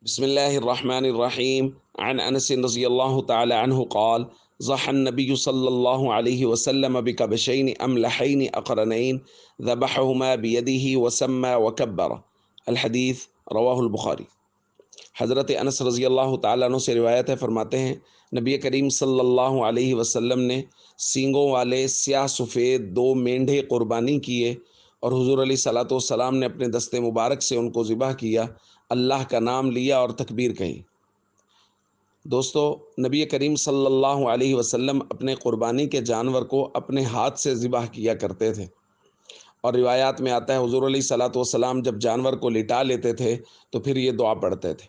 بسم الله الرحمن الرحيم عن أنس رضي الله تعالى عنه قال ضحى النبي صلى الله عليه وسلم بكبشين أملحين أقرنين ذبحهما بيده وسمى وكبر الحديث رواہ البخاری۔ حضرت انس رضی اللہ تعالیٰ عنہ سے روایت ہے، فرماتے ہیں نبی کریم صلی اللہ علیہ وسلم نے سینگوں والے سیاہ سفید دو مینڈھے قربانی کیے اور حضور علیہ صلاۃ والسلام نے اپنے دست مبارک سے ان کو ذبح کیا، اللہ کا نام لیا اور تکبیر کہی۔ دوستو، نبی کریم صلی اللہ علیہ وسلم اپنے قربانی کے جانور کو اپنے ہاتھ سے ذبح کیا کرتے تھے، اور روایات میں آتا ہے حضور علیہ صلاۃ والسلام جب جانور کو لٹا لیتے تھے تو پھر یہ دعا پڑھتے تھے،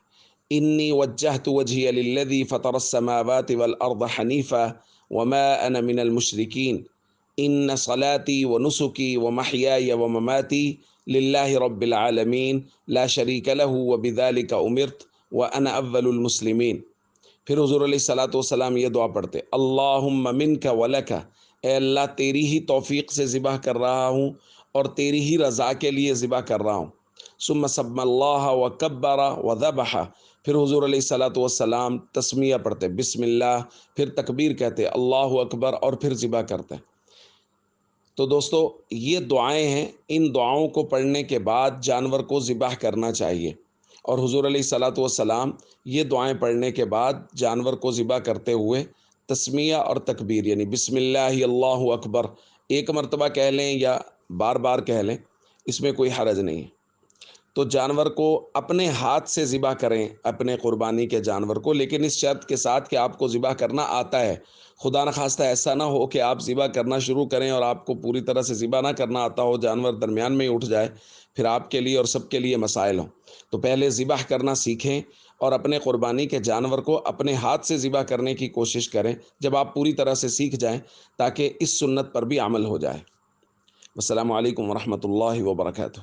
انی وجہت وجہی للذی فطر السماوات والارض حنیفا وما انا من المشرکین ان صلاتی ونسکی ومحیای ومماتی للہ رب العالمین لا شریک لہ وبذلک امرت وانا اول المسلمین۔ پھر حضور علیہ صلاۃ والسلام یہ دعا پڑھتے، اللہم منک ولک، اے اللہ تیری ہی توفیق سے ذبح کر رہا ہوں اور تیری ہی رضا کے لیے ذبح کر رہا ہوں۔ ثم سمی اللہ وکبر وذبح، پھر حضور علیہ صلاۃ والسلام تسمیہ پڑھتے، بسم اللہ، پھر تکبیر کہتے، اللہ اکبر، اور پھر ذبح کرتے۔ تو دوستو، یہ دعائیں ہیں، ان دعاؤں کو پڑھنے کے بعد جانور کو ذبح کرنا چاہیے، اور حضور علیہ صلاۃ والسلام یہ دعائیں پڑھنے کے بعد جانور کو ذبح کرتے ہوئے تسمیہ اور تکبیر یعنی بسم اللہ اللہ اکبر ایک مرتبہ کہہ لیں یا بار بار کہہ لیں، اس میں کوئی حرج نہیں ہے۔ تو جانور کو اپنے ہاتھ سے ذبح کریں، اپنے قربانی کے جانور کو، لیکن اس شرط کے ساتھ کہ آپ کو ذبح کرنا آتا ہے۔ خدا نخواستہ ایسا نہ ہو کہ آپ ذبح کرنا شروع کریں اور آپ کو پوری طرح سے ذبح نہ کرنا آتا ہو، جانور درمیان میں ہی اٹھ جائے، پھر آپ کے لیے اور سب کے لیے مسائل ہوں۔ تو پہلے ذبح کرنا سیکھیں اور اپنے قربانی کے جانور کو اپنے ہاتھ سے ذبح کرنے کی کوشش کریں جب آپ پوری طرح سے سیکھ جائیں، تاکہ اس سنت پر بھی عمل ہو جائے۔ السلام علیکم ورحمۃ اللہ وبرکاتہ۔